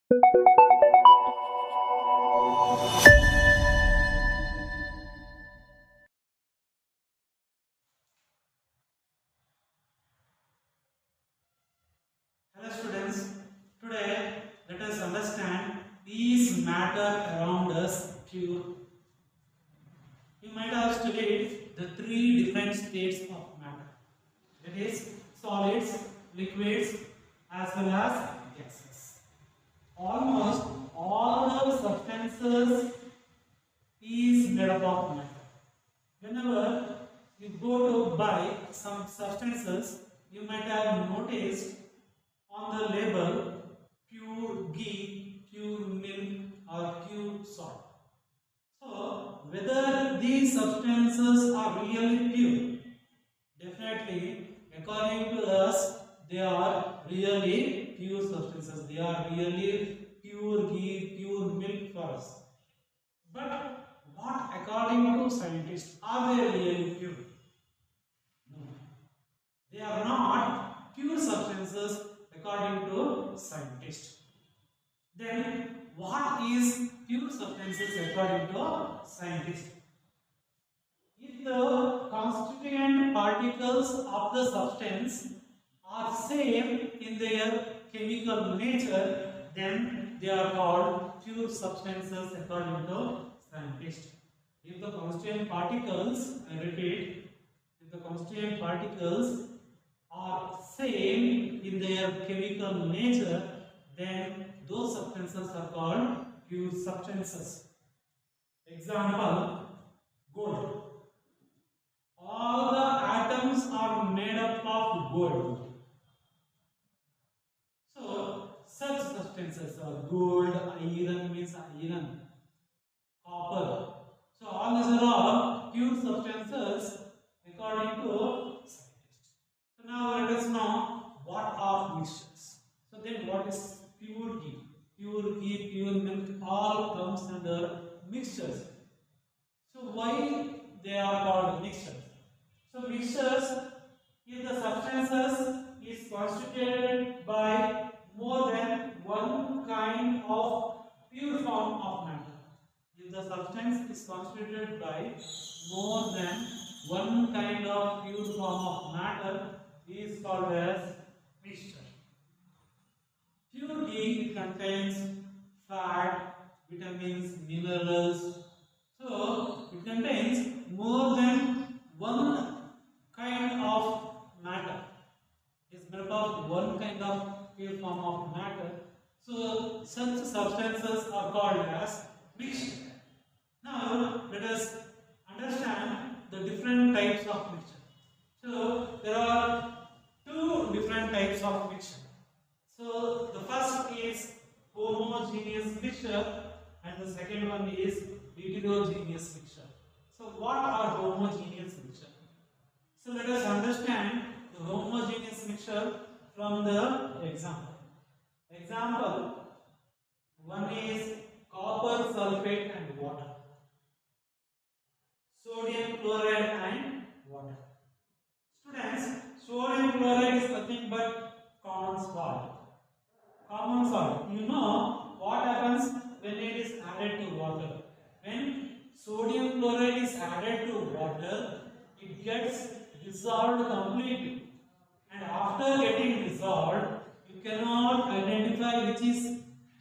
Hello students, today let us understand is matter around us pure? You might have studied the three different states of matter, that is solids, liquids as well as gases. Almost all the substances is made up of matter. Whenever you go to buy some substances, you might have noticed on the label pure ghee, pure milk or pure salt. So whether these substances are really pure? Definitely, according to us, they are really pure substances. They are really pure ghee, pure milk for us. But what according to scientists, are they really pure? No. They are not pure substances according to scientists. Then what is pure substances according to scientists? If the constituent particles of the substance are same in their chemical nature, then they are called pure substances according to scientists. If the constituent particles, I repeat, if the constituent particles are same in their chemical nature, then those substances are called pure substances. Example, gold. All the atoms are made up of gold. So, such substances are gold, iron means iron, copper. So, all these are all pure substances according to scientists. So, now let us know what are mixtures. So, then what is pure ghee? Pure ghee, pure milk, all comes under mixtures. So, why they are called mixtures? So, mixtures, if the substances is constituted by more than one kind of pure form of matter. If the substance is constituted by more than one kind of pure form of matter, is called as mixture. Pure ghee contains fat, vitamins, minerals. So, it contains more than one kind of matter. It is made up of one kind of pure form of matter. So, such substances are called as mixture. Now, let us understand the different types of mixture. So, there are two different types of mixture. So, the first is homogeneous mixture and the second one is heterogeneous mixture. So, what are homogeneous mixture? So, let us understand the homogeneous mixture from the example. Example, one is copper sulfate and water, sodium chloride and water. Students, sodium chloride is nothing but common salt. Common salt. You know what happens when it is added to water? When sodium chloride is added to water, it gets dissolved completely. And after getting dissolved, you cannot identify which is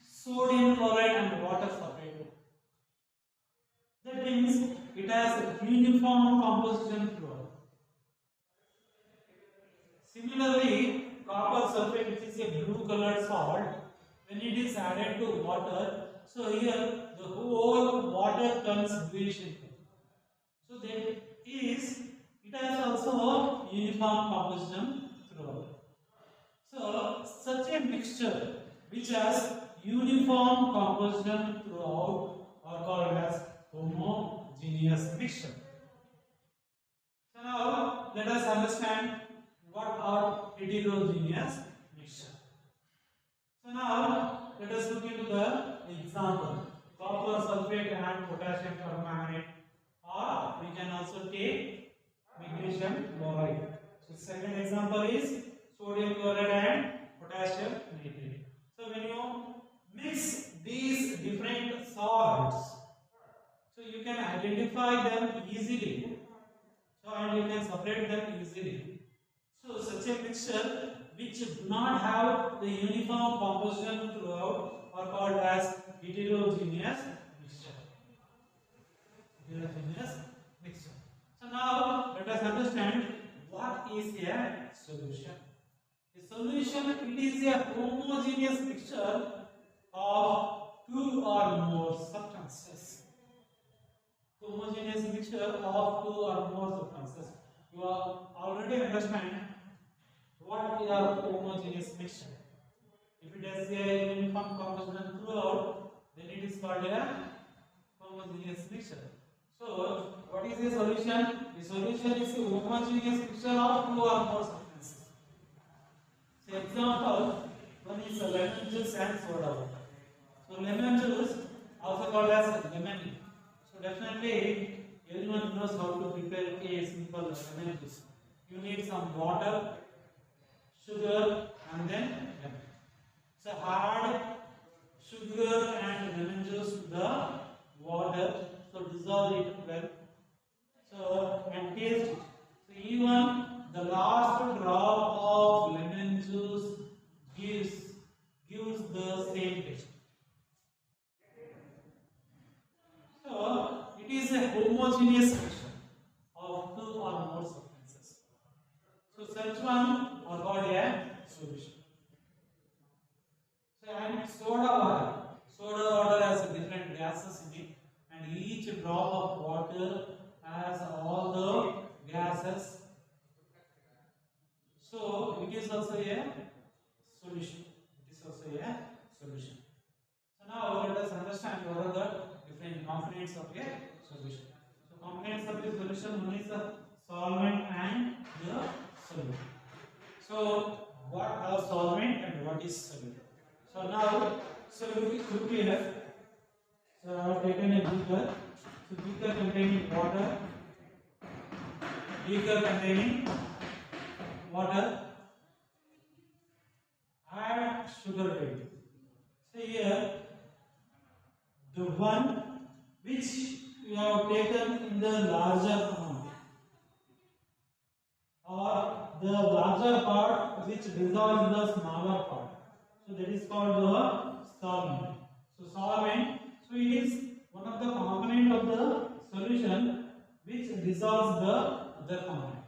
sodium chloride and water separately. That means it has a uniform composition throughout. Similarly, copper sulfate, which is a blue colored salt, when it is added to water, so here the whole water turns bluish in color. So that is, it has also uniform composition throughout. So such a mixture which has uniform composition throughout are called as homogeneous mixture. So now let us understand what are heterogeneous mixture. So now let us look into the example, copper sulfate and potassium permanganate, or we can also take magnesium chloride. So second example is sodium chloride and potassium nitrate. So when you mix different salts. So you can identify them easily. So and you can separate them easily. So such a mixture which do not have the uniform composition throughout are called as heterogeneous mixture. Heterogeneous mixture. So now let us understand what is a solution. A solution, it is a homogeneous mixture of two or more substances. Homogeneous mixture of two or more substances. You already understand what is a homogeneous mixture. If it has a uniform composition throughout, then it is called a homogeneous mixture. So, what is a solution? The solution is a homogeneous mixture of two or more substances. So, example, one is lemon juice and soda water. So, lemon juice, also called as lemon. So, definitely, everyone knows how to prepare a simple lemon juice. You need some water, sugar, and then lemon. So, add sugar and lemon juice to the water. So, dissolve it well. So, and taste it. So, even the last drop of lemon juice gives the same taste. So, it is a homogeneous mixture of two or more substances. So, such one are called a solution. So, and soda water. Soda water has different gases in it, and each drop of water has all the gases. So, it is also a solution. It is also a solution. So, now let us understand what are the different components of a solution. So, components of the solution, one is the solvent and the solute. So, what are solvent and what is solute? So, now, so look here. So, I have taken a beaker. So, beaker containing water. Beaker containing water. Add sugar to it. So, here, the one which you have taken in the larger amount, or the larger part which dissolves in the smaller part. So that is called the solvent. So solvent, so it is one of the component of the solution which dissolves the other component.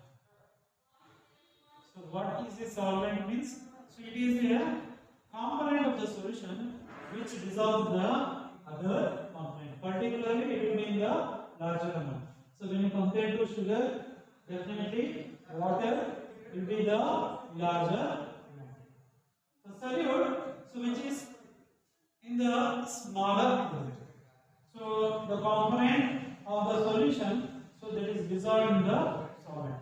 So what is a solvent means? So it is a component of the solution which dissolves the other component. Particularly it will be in the larger amount. So when you compare to sugar, definitely water will be the larger amount. So solute, so which is in the smaller amount. So the component of the solution, so that is dissolved in the solvent.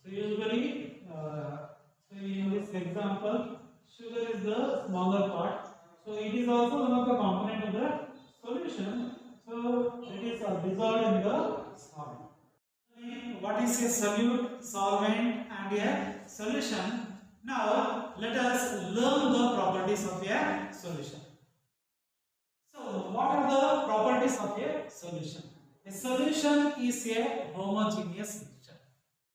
So usually, so in this example, sugar is the smaller part. So it is also one of the component of the solution. So it is dissolved in the solvent. What is a solute, solvent, and a solution? Now let us learn the properties of a solution. So what are the properties of a solution? A solution is a homogeneous mixture.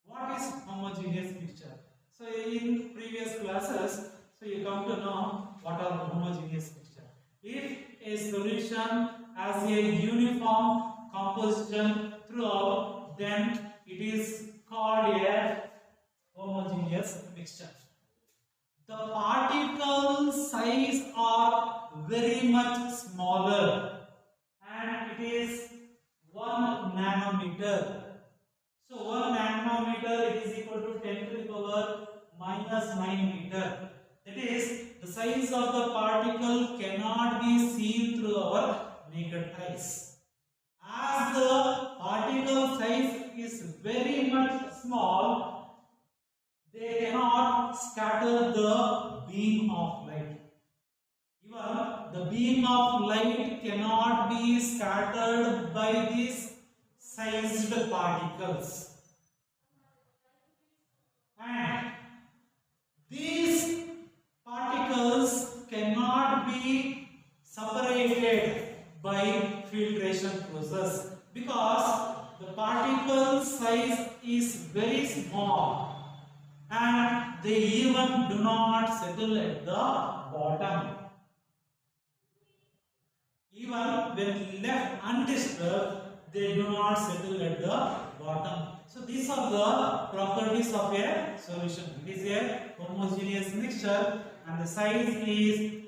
What is homogeneous mixture? So in previous classes, so you come to know what are homogeneous mixture. If a solution has a uniform composition throughout, then it is called a homogeneous mixture. The particle size are very much smaller, and it is 1 nanometer. So 1 nanometer it is equal to 10 to the power minus 9 meter. That is, the size of the particle cannot be seen through our naked eyes. As the particle size is very much small, they cannot scatter the beam of light. Even the beam of light cannot be scattered by these sized particles. And these particles cannot be separated by filtration process, because the particle size is very small and they even do not settle at the bottom. Even when left undisturbed, they do not settle at the bottom. So these are the properties of a solution. It is a homogeneous mixture and the size is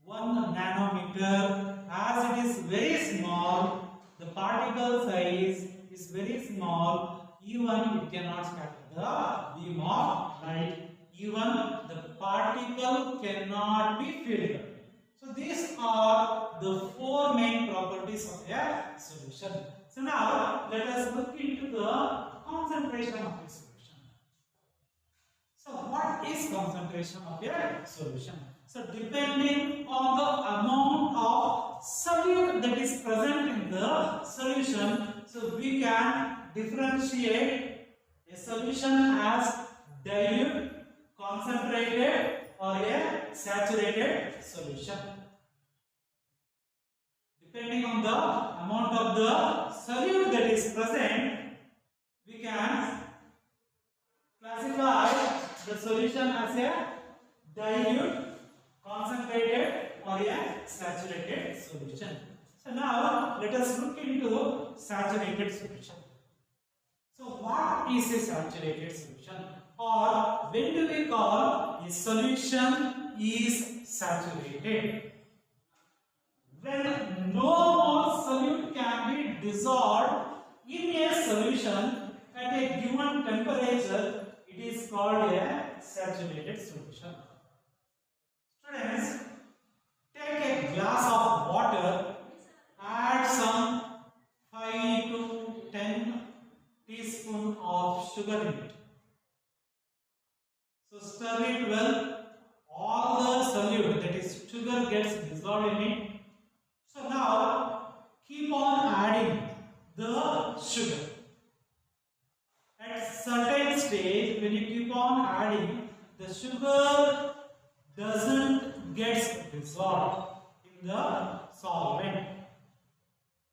1 nanometer. As it is very small, the particle size is very small, even it cannot scatter the beam of light. Even the particle cannot be filtered. So these are the 4 main properties of a solution. So now let us look into the concentration of a solution. So what is concentration of a solution? So depending on the amount of solute that is present in the solution, so we can differentiate a solution as dilute, concentrated or a saturated solution. Depending on the amount of the solute that is present, we can classify the solution as a dilute, concentrated or a saturated solution. So now let us look into saturated solution. So what is a saturated solution, or when do we call a solution is saturated? When no more solute can be dissolved in a solution at a given temperature, it is called a saturated solution. Students, take a glass of water, add some 5 to 10 teaspoons of sugar in it. So stir it well, all the solute, that is sugar, gets dissolved in it. So now keep on adding the sugar. At certain stage, when you keep on adding, the sugar doesn't get dissolved in the solvent.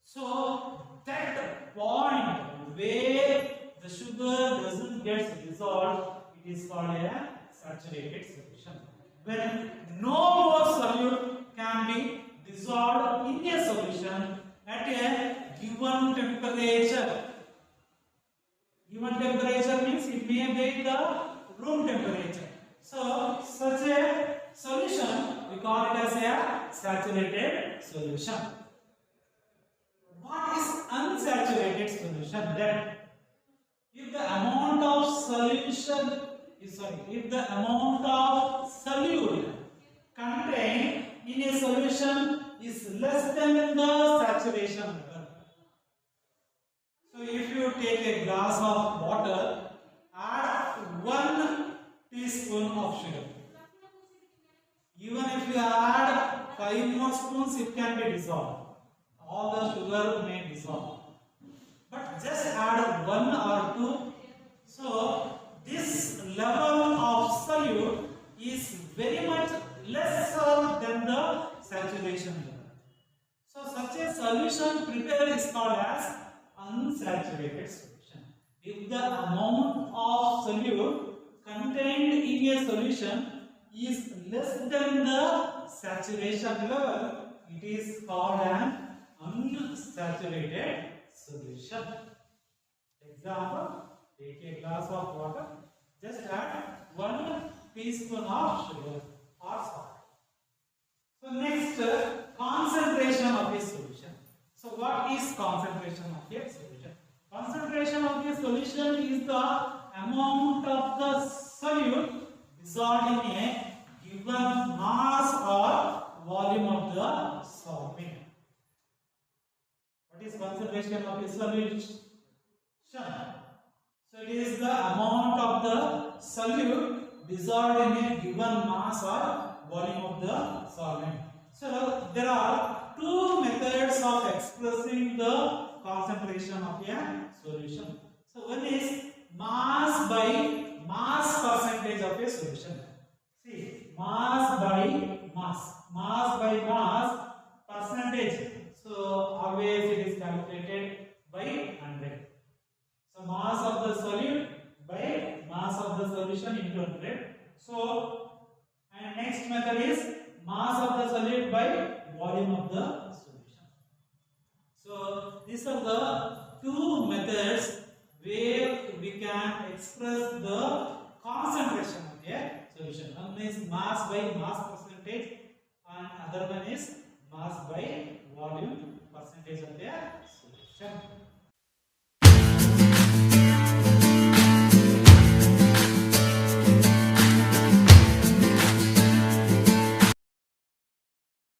So that point where the sugar doesn't get dissolved, it is called a saturated solution. When no more solute can be dissolved in a solution at a given temperature. Given temperature means it may be the room temperature. So such a solution we call it as a saturated solution. What is unsaturated solution then? If the amount of solution if the amount of solute contained in a solution is less than the saturation level. So if you take a glass of water, add 1 teaspoon of sugar. Even if you add 5 more spoons, it can be dissolved. All the sugar may dissolve. But just add 1 or 2. So this level of solute is very much lesser than the saturation level. So such a solution prepared is called as unsaturated solution. If the amount of solute contained in a solution is less than the saturation level, it is called an unsaturated solution. Example, take a glass of water, just add 1 teaspoon of sugar or salt. So next, concentration of a solution. So what is concentration of a solution? Concentration of a solution is the amount of the solute dissolved in a given mass or volume of the solvent. What is concentration of a solution? So it is the amount of the solute dissolved in a given mass or volume of the solvent. So there are 2 methods of expressing the concentration of a solution. So one is mass by mass percentage of a solution. See, mass by mass percentage. So next method is mass of the solid by volume of the solution. So these are the two methods where we can express the concentration of a solution. One is mass by mass percentage and other one is mass by volume percentage of a